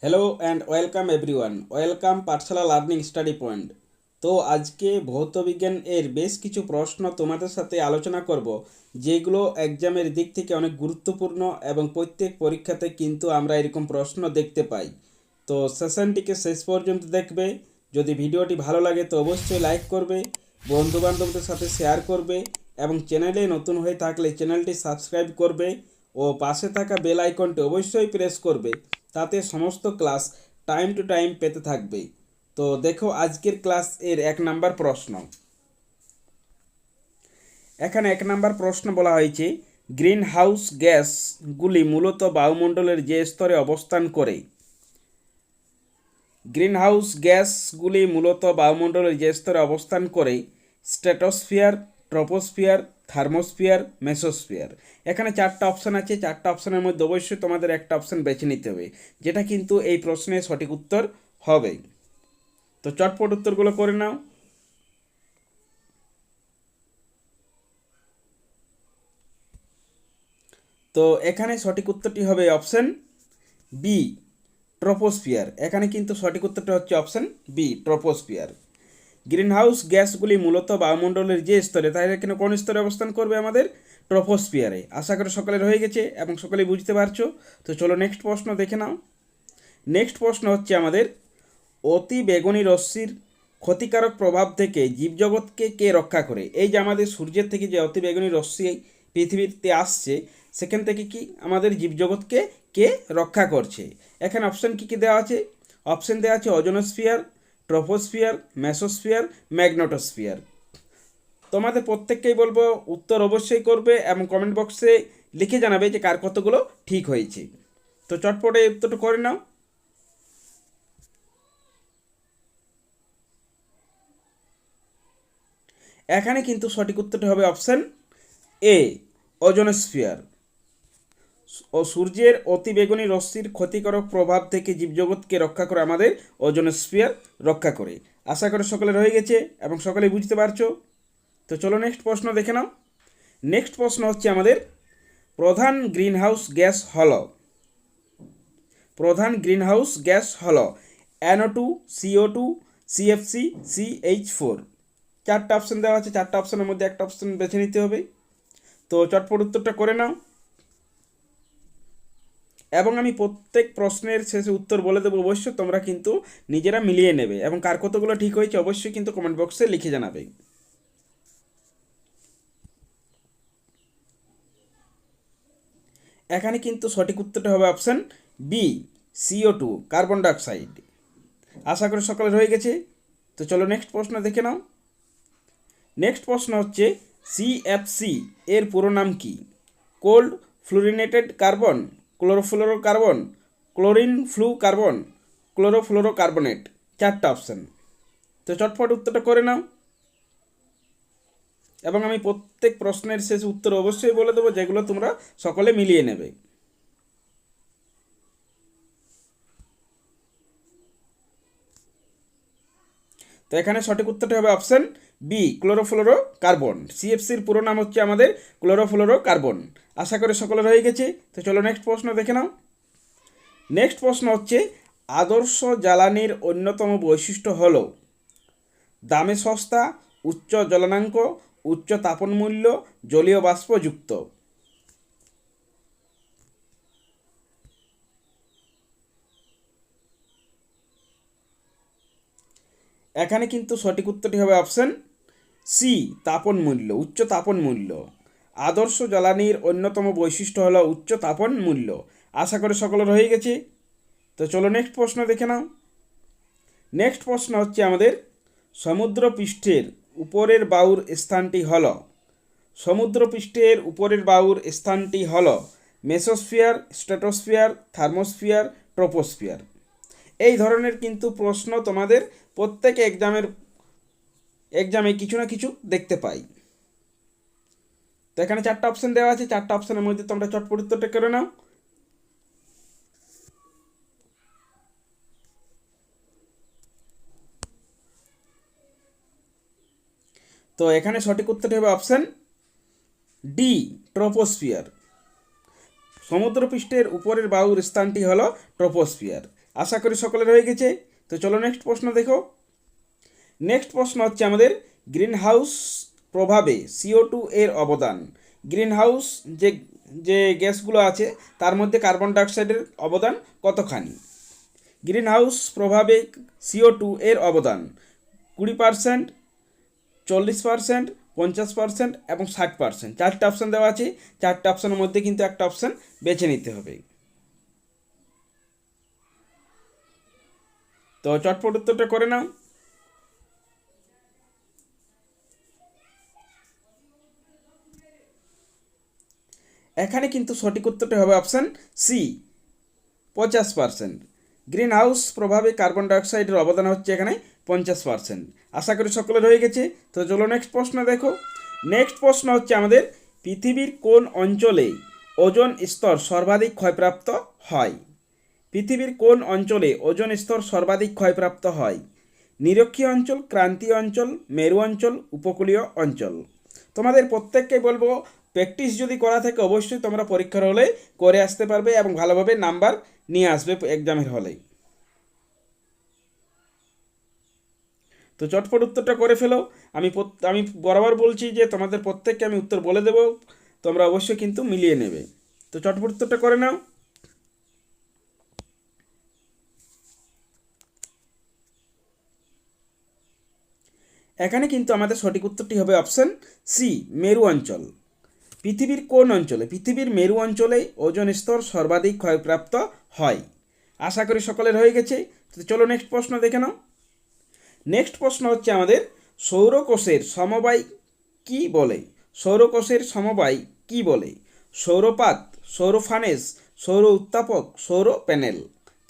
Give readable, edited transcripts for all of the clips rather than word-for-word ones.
Hello and welcome everyone, welcome Pathsala learning study point. তো আজকে ভৌতবিজ্ঞান এর বেশ কিছু প্রশ্ন তোমাদের সাথে আলোচনা করব, যেগুলো এক্সামের দিক থেকে অনেক গুরুত্বপূর্ণ এবং প্রত্যেক পরীক্ষাতে কিন্তু আমরা এরকম প্রশ্ন দেখতে পাই। তো সেশনটিকে শেষ পর্যন্ত দেখবে। যদি ভিডিওটি ভালো লাগে তো অবশ্যই লাইক করবে, বন্ধুবান্ধবদের সাথে শেয়ার করবে এবং চ্যানেলে নতুন হয়ে থাকলে চ্যানেলটি সাবস্ক্রাইব করবে ও পাশে থাকা বেল আইকনটি অবশ্যই প্রেস করবে, তাতে সমস্ত ক্লাস টাইম টু টাইম পেতে থাকবে। তো দেখো আজকের ক্লাস এর 1 নম্বর প্রশ্ন। এখানে 1 নম্বর প্রশ্ন বলা হয়েছে, গ্রিন হাউস গ্যাসগুলি মূলত বায়ুমণ্ডলের যে স্তরে অবস্থান করে। গ্রিন হাউস গ্যাসগুলি মূলত বায়ুমণ্ডলের যে স্তরে অবস্থান করে, স্ট্র্যাটোস্ফিয়ার, ট্রপোস্ফিয়ার, থার্মোস্ফিয়ার, মেসোস্ফিয়ার। এখানে 4টা অপশান আছে। 4টা অপশানের মধ্যে অবশ্যই তোমাদের একটা অপশান বেছে নিতে হবে, যেটা কিন্তু এই প্রশ্নের সঠিক উত্তর হবে। তো চটপট উত্তরগুলো করে নাও। তো এখানে সঠিক উত্তরটি হবে অপশান বি, ট্রপোস্ফিয়ার। এখানে কিন্তু সঠিক উত্তরটা হচ্ছে অপশান বি, ট্রপোস্ফিয়ার। গ্রিনহাউস গ্যাসগুলি মূলত বায়ুমণ্ডলের যে স্তরে, তাই এখানে কোন স্তরে অবস্থান করবে? আমাদের ট্রপোস্ফিয়ারে। আশা করি সকলের হয়ে গেছে এবং সকলেই বুঝতে পারছো। তো চলো নেক্সট প্রশ্ন দেখে নাও। নেক্সট প্রশ্ন হচ্ছে আমাদের, অতি বেগুনি রশ্মির ক্ষতিকারক প্রভাব থেকে জীবজগৎকে কে রক্ষা করে? এই যে আমাদের সূর্যের থেকে যে অতি বেগুনি রশ্মি পৃথিবীতে আসছে, সেখান থেকে কি আমাদের জীবজগৎকে কে রক্ষা করছে? এখানে অপশান কী কী দেওয়া আছে? অপশান দেওয়া আছে ওজোনোস্ফিয়ার, ট্রপোস্ফিয়ার, মেসোস্ফিয়ার, ম্যাগনেটোস্ফিয়ার। তোমাদের প্রত্যেককেই বলবো উত্তর অবশ্যই করবে এবং কমেন্ট বক্সে লিখে জানাবে যে কার কতগুলো ঠিক হয়েছে। তো চটপটে উত্তরটা করে নাও। এখানে কিন্তু সঠিক উত্তরটি হবে অপশান এ, ওজোনোস্ফিয়ার। ও সূর্যের অতিবেগুনি রশ্মির ক্ষতিকারক প্রভাব থেকে জীবজগৎকে রক্ষা করে আমাদের ওজোনোস্ফিয়ার রক্ষা করে। আশা করি সকলের হয়ে গেছে এবং সকলেই বুঝতে পারছো। তো চলো নেক্সট প্রশ্ন দেখে নাও। নেক্সট প্রশ্ন হচ্ছে আমাদের, প্রধান গ্রিনহাউস গ্যাস হল। প্রধান গ্রিনহাউস গ্যাস হল NO2, CO2, CFC, CH4। 4টা অপশান দেওয়া আছে। 4টা অপশানের মধ্যে একটা অপশান বেছে নিতে হবে। তো চটপট উত্তরটা করে নাও এবং আমি প্রত্যেক প্রশ্নের শেষে উত্তর বলে দেবো। অবশ্যই তোমরা কিন্তু নিজেরা মিলিয়ে নেবে এবং কার কতগুলো ঠিক হয়েছে অবশ্যই কিন্তু কমেন্ট বক্সে লিখে জানাবে। এখানে কিন্তু সঠিক উত্তরটা হবে option B, CO2, carbon dioxide. আশা করি সকলের হয়ে গেছে। তো চলো নেক্সট প্রশ্ন দেখে নাও। নেক্সট প্রশ্ন হচ্ছে, CFC এর পুরো নাম কি? Cold fluorinated carbon, chlorofluoro carbon, chlorine flu carbon, chlorofluoro carbonate. 4টা অপশান। তো চটপট উত্তরটা করে নাও এবং আমি প্রত্যেক প্রশ্নের শেষে উত্তর অবশ্যই বলে দেবো, যেগুলো তোমরা সকলে মিলিয়ে নেবে। তো এখানে সঠিক উত্তরটা হবে অপশান বি, ক্লোরোফ্লোরো কার্বন। CFCর পুরো নাম হচ্ছে আমাদের ক্লোরোফ্লোরো কার্বন। আশা করি সকলের হয়ে গেছে। তো চলো নেক্সট প্রশ্ন দেখে নাও। নেক্সট প্রশ্ন হচ্ছে, আদর্শ জ্বালানির অন্যতম বৈশিষ্ট্য হল দামে সস্তা, উচ্চ জ্বলনাঙ্ক, উচ্চ তাপন মূল্য, জলীয় বাষ্পযুক্ত। এখানে কিন্তু সঠিক উত্তরটি হবে অপশান সি, তাপন মূল্য, উচ্চ তাপন মূল্য। আদর্শ জ্বালানির অন্যতম বৈশিষ্ট্য হলো উচ্চ তাপন মূল্য। আশা করি সকলের হয়ে গেছে। তো চলো নেক্সট প্রশ্ন দেখে নাও। নেক্সট প্রশ্ন হচ্ছে আমাদের, সমুদ্রপৃষ্ঠের উপরের বায়ুর স্থানটি হল। সমুদ্রপৃষ্ঠের উপরের বায়ুর স্থানটি হল মেসোস্ফিয়ার, স্ট্র্যাটোস্ফিয়ার, থার্মোস্ফিয়ার, ট্রপোস্ফিয়ার। এই ধরনের কিন্তু প্রশ্ন তোমাদের প্রত্যেক এক্সামে কিছু না কিছু দেখতে পাই। তো এখানে 4টা অপশান দেওয়া আছে। 4টা অপশানের মধ্যে তোমরা চটপট উত্তরটা করে নাও। তো এখানে সঠিক উত্তরটি হবে অপশান ডি, ট্রপোস্ফিয়ার। সমুদ্রপৃষ্ঠের উপরের বায়ুর স্থানটি হলো ট্রপোস্ফিয়ার। আশা করি সকলের হয়ে গেছে। তো চলো নেক্সট প্রশ্ন দেখো। নেক্সট প্রশ্ন হচ্ছে আমাদের গ্রিন হাউস প্রভাবে CO2 এর অবদান। গ্রিন হাউস যে যে গ্যাসগুলো আছে তার মধ্যে কার্বন ডাইঅক্সাইডের অবদান কতখানি? গ্রিন হাউস প্রভাবে CO2 এর অবদান 20%, 40%, 50% এবং 60%। চারটে অপশান দেওয়া আছে। চারটে অপশানের মধ্যে কিন্তু একটা অপশান বেছে নিতে হবে। তো চটপট উত্তরটা করে নাও। এখানে কিন্তু সঠিক উত্তরটা হবে অপশান সি, 50%। গ্রিন হাউস প্রভাবে কার্বন ডাইঅক্সাইডের অবদান হচ্ছে এখানে 50%। আশা করি সকলের হয়ে গেছে। তো চলো নেক্সট প্রশ্ন দেখো। নেক্সট প্রশ্ন হচ্ছে আমাদের পৃথিবীর কোন অঞ্চলে ওজোন স্তর সর্বাধিক ক্ষয়প্রাপ্ত হয়? পৃথিবীর কোন অঞ্চলে ওজোন স্তর সর্বাধিক ক্ষয়প্রাপ্ত হয়? নিরক্ষীয় অঞ্চল, ক্রান্তীয় অঞ্চল, মেরু অঞ্চল, উপকূলীয় অঞ্চল। তোমাদের প্রত্যেককে বলবো প্র্যাকটিস যদি করা থাকে অবশ্যই তোমরা পরীক্ষার হলে করে আসতে পারবে এবং ভালোভাবে নাম্বার নিয়ে আসবে এক্সামের হলে। তো চটপট উত্তরটা করে ফেলো। আমি বরাবর বলছি যে তোমাদের প্রত্যেককে আমি উত্তর বলে দেবো, তোমরা অবশ্যই কিন্তু মিলিয়ে নেবে। তো চটপট উত্তরটা করে নাও। এখানে কিন্তু আমাদের সঠিক উত্তরটি হবে অপশান সি, মেরু অঞ্চল। পৃথিবীর কোন অঞ্চলে? পৃথিবীর মেরু অঞ্চলে ওজোন স্তর সর্বাধিক ক্ষয়প্রাপ্ত হয়। আশা করি সকলের হয়ে গেছে। তো চলো নেক্সট প্রশ্ন দেখে নাও। নেক্সট প্রশ্ন হচ্ছে আমাদের সৌরকোষের সমবায় কি বলে? সৌরকোষের সমবায় কি বলে? সৌরপাত, সৌর ফানেস, সৌর উত্তাপক, সৌর প্যানেল।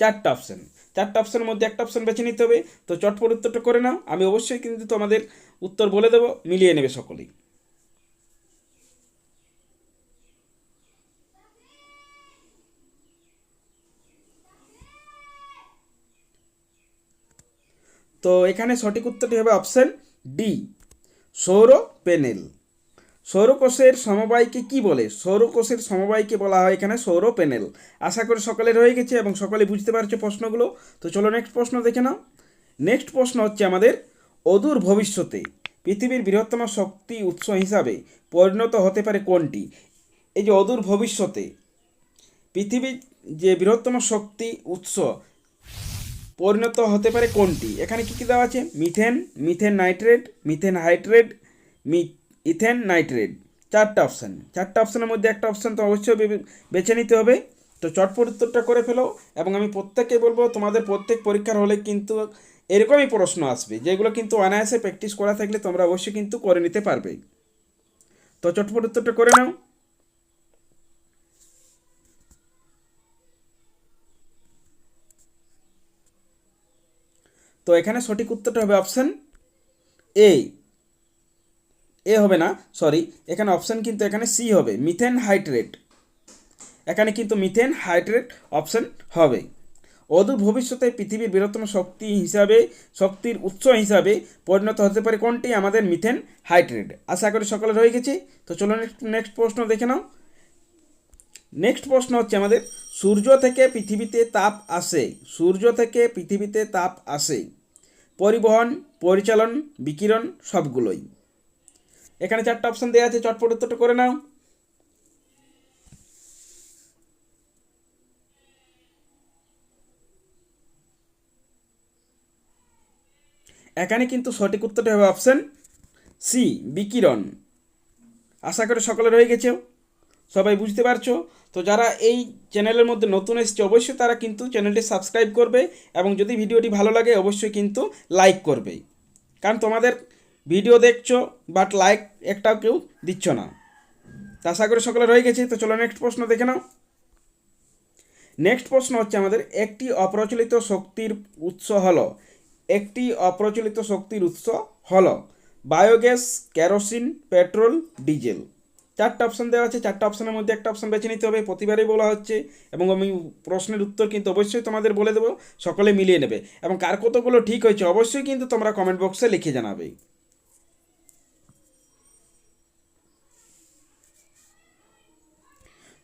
চারটা অপশান। চারটা অপশানের মধ্যে একটা অপশান বেছে নিতে হবে। তো চটপট উত্তরটা করে নাও। আমি অবশ্যই কিন্তু তোমাদের উত্তর বলে দেবো, মিলিয়ে নেবে সকলেই। তো এখানে সঠিক উত্তরটি হবে অপশান ডি, সৌর প্যানেল। সৌরকোষের সমবায়কে কি বলে? সৌরকোষের সমবায়কে বলা হয় এখানে সৌর প্যানেল। আশা করি সকলের হয়ে গেছে এবং সকলে বুঝতে পারছো প্রশ্নগুলো। তো চলো নেক্সট প্রশ্ন দেখে নাও। নেক্সট প্রশ্ন হচ্ছে আমাদের অদূর ভবিষ্যতে পৃথিবীর বৃহত্তম শক্তি উৎস হিসাবে পরিণত হতে পারে কোনটি? এই যে অদূর ভবিষ্যতে পৃথিবীর যে বৃহত্তম শক্তি উৎস পরিণত হতে পারে কোনটি? এখানে কী কী দেওয়া আছে? Methane, methane nitrate, methane hydrate, ethane nitrate. চারটা অপশান। চারটা অপশানের মধ্যে একটা অপশান তো অবশ্যই বেছে নিতে হবে। তো চটপট উত্তরটা করে ফেলো এবং আমি প্রত্যেককে বলবো তোমাদের প্রত্যেক পরীক্ষার হলে কিন্তু এরকমই প্রশ্ন আসবে, যেগুলো কিন্তু অনায়াসে প্র্যাকটিস করা থাকলে তোমরা অবশ্যই কিন্তু করে নিতে পারবে। তো চটপট উত্তরটা করে নাও। তো এখানে সঠিক উত্তরটা হবে অপশান এ। এ হবে না, সরি, এখানে অপশান কিন্তু এখানে সি হবে, মিথেন হাইড্রেট। এখানে কিন্তু মিথেন হাইড্রেট অপশান হবে। অদূর ভবিষ্যতে পৃথিবীর বৃহত্তম শক্তির উৎস হিসাবে পরিণত হতে পারে কোনটি? আমাদের মিথেন হাইড্রেট। আশা করি সকলের হয়ে গেছে। তো চলো নেক্সট প্রশ্ন দেখে নাও। নেক্সট প্রশ্ন হচ্ছে আমাদের সূর্য থেকে পৃথিবীতে তাপ আসে। সূর্য থেকে পৃথিবীতে তাপ আসে পরিবহন, পরিচালন, বিকিরণ, সবগুলোই। এখানে চারটা অপশান দেওয়া আছে, চটপট উত্তরটা করে নাও। এখানে কিন্তু সঠিক উত্তরটা হবে অপশান সি, বিকিরণ। আশা করি সকলের হয়ে গেছে, সবাই বুঝতে পারছো। তো যারা এই চ্যানেলের মধ্যে নতুন এসেছে অবশ্যই তারা কিন্তু চ্যানেলটি সাবস্ক্রাইব করবে এবং যদি ভিডিওটি ভালো লাগে অবশ্যই কিন্তু লাইক করবে, কারণ তোমাদের ভিডিও দেখছো বাট লাইক একটাও কেউ দিচ্ছ না। তো আশা করি সকলের হয়ে গেছে। তো চলো নেক্সট প্রশ্ন দেখে নাও। নেক্সট প্রশ্ন হচ্ছে আমাদের একটি অপ্রচলিত শক্তির উৎস হলো। একটি অপ্রচলিত শক্তির উৎস হলো বায়োগ্যাস, কেরোসিন, পেট্রোল, ডিজেল। চারটা অপশান দেওয়া আছে। চারটা অপশানের মধ্যে একটা অপশান বেছে নিতে হবে, প্রতিবারই বলা হচ্ছে এবং আমি প্রশ্নের উত্তর কিন্তু অবশ্যই তোমাদের বলে দেবো, সকলে মিলিয়ে নেবে এবং কার কতগুলো ঠিক হয়েছে অবশ্যই কিন্তু তোমরা কমেন্ট বক্সে লিখে জানাবে।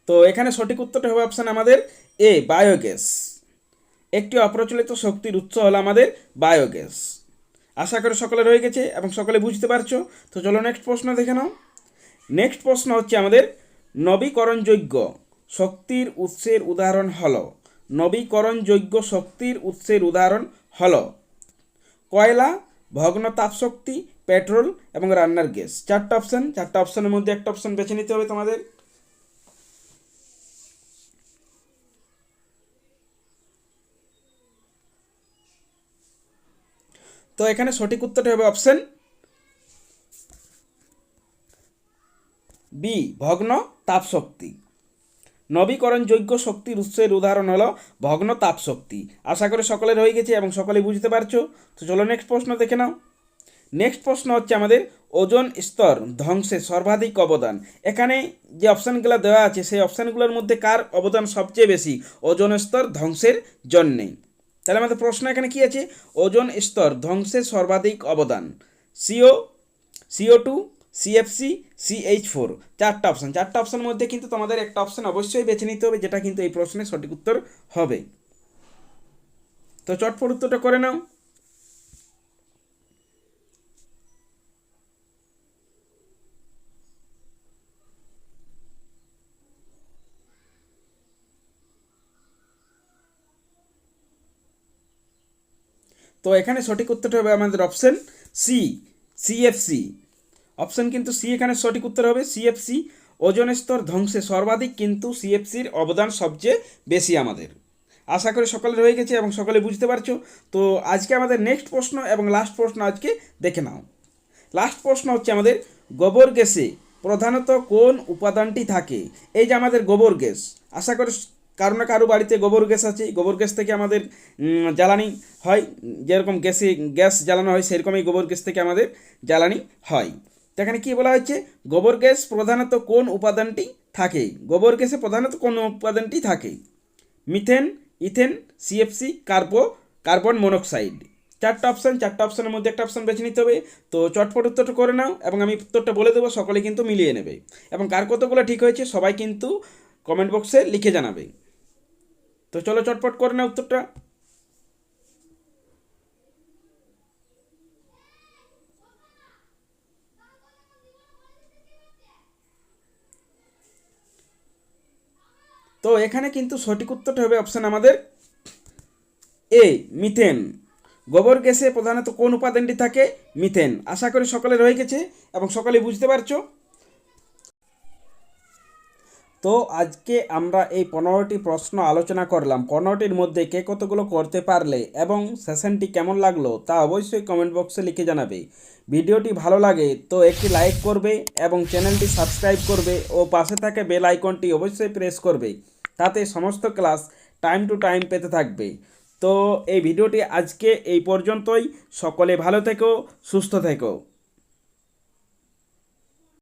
তো এখানে সঠিক উত্তরটা হবে অপশান আমাদের এ, বায়োগ্যাস। একটি অপ্রচলিত শক্তির উৎস হলো আমাদের বায়োগ্যাস। আশা করি সকলের হয়ে গেছে এবং সকলে বুঝতে পারছো। তো চলো নেক্সট প্রশ্ন দেখে নাও। নেক্সট প্রশ্ন হচ্ছে আমাদের নবীকরণযোগ্য শক্তির উৎসের উদাহরণ হলো, নবীকরণযোগ্য শক্তির উৎসের উদাহরণ হলো কয়লা, ভগ্ন তাপশক্তি, পেট্রোল এবং রান্নার গ্যাস। চারটা অপশন, চারটা অপশনের মধ্যে একটা অপশন বেছে নিতে হবে তোমাদের। তো এখানে সঠিক উত্তরটি হবে অপশন বি, ভগ্ন তাপশক্তি। নবীকরণযোগ্য শক্তির উৎসের উদাহরণ হলো ভগ্ন তাপশক্তি। আশা করি সকলের হয়ে গেছে এবং সকলে বুঝতে পারছো। তো চলো নেক্সট প্রশ্ন দেখে নাও। নেক্সট প্রশ্ন হচ্ছে আমাদের ওজোন স্তর ধ্বংসে সর্বাধিক অবদান। এখানে যে অপশানগুলো দেওয়া আছে সেই অপশানগুলোর মধ্যে কার অবদান সবচেয়ে বেশি ওজোন স্তর ধ্বংসের জন্যে? তাহলে আমাদের প্রশ্ন এখানে কি আছে? ওজোন স্তর ধ্বংসে সর্বাধিক অবদান CO2, CFC, CH4। চারটা অপশান, চারটা অপশানের মধ্যে কিন্তু তোমাদের একটা অপশান অবশ্যই বেছে নিতে হবে, যেটা কিন্তু এই প্রশ্নের সঠিক উত্তর হবে। তো চটপট উত্তরটা করে নাও। তো এখানে সঠিক উত্তরটা হবে আমাদের অপশন সি, CFC। অপশন কিন্তু সি এখানে সঠিক উত্তর হবে, CFC। ওজোন স্তর ধ্বংসে সর্বাধিক কিন্তু CFCর অবদান সবচেয়ে বেশি আমাদের। আশা করি সকলের হয়ে গেছে এবং সকলে বুঝতে পারছো। তো আজকে আমাদের নেক্সট প্রশ্ন এবং লাস্ট প্রশ্ন আজকে দেখে নাও। লাস্ট প্রশ্ন হচ্ছে আমাদের গোবর গ্যাসে প্রধানত কোন উপাদানটি থাকে? এই যে আমাদের গোবর গ্যাস, আশা করি কারো না কারো বাড়িতে গোবর গ্যাস আছে। গোবর গ্যাস থেকে আমাদের জ্বালানি হয়, যেরকম গ্যাস জ্বালানো হয় সেরকমই গোবর গ্যাস থেকে আমাদের জ্বালানি হয়। তো এখানে কী বলা হচ্ছে? গোবর গ্যাস প্রধানত কোন উপাদানটি থাকে? গোবর গ্যাসে প্রধানত কোন উপাদানটি থাকে? Methane, ethane, CFC, carbon monoxide. চারটা অপশান, চারটা অপশানের মধ্যে একটা অপশান বেছে নিতে হবে। তো চটপট উত্তরটা করে নাও এবং আমি উত্তরটা বলে দেবো, সকলে কিন্তু মিলিয়ে নেবে এবং কার কতগুলো ঠিক হয়েছে সবাই কিন্তু কমেন্ট বক্সে লিখে জানাবে। তো চলো চটপট করে নাও উত্তরটা। তো এখানে কিন্তু সঠিক উত্তরটা হবে অপশান আমাদের এ, মিথেন। গোবর গ্যাসে প্রধানত কোন উপাদানটি থাকে? মিথেন। আশা করি সকলে রয়ে গেছে এবং সকলে বুঝতে পারছো। তো আজকে আমরা এই 15টি প্রশ্ন আলোচনা করলাম। 15টির মধ্যে কে কতগুলো করতে পারলে এবং সেশনটি কেমন লাগলো তা অবশ্যই কমেন্ট বক্সে লিখে জানাবে। ভিডিওটি ভালো লাগে তো একটি লাইক করবে এবং চ্যানেলটি সাবস্ক্রাইব করবে ও পাশে থাকা বেল আইকনটি অবশ্যই প্রেস করবে, তাতে সমস্ত ক্লাস টাইম টু টাইম পেতে থাকবে। তো এই ভিডিওটি আজকে এই পর্যন্তই। সকলে ভালো থেকো, সুস্থ থেকো।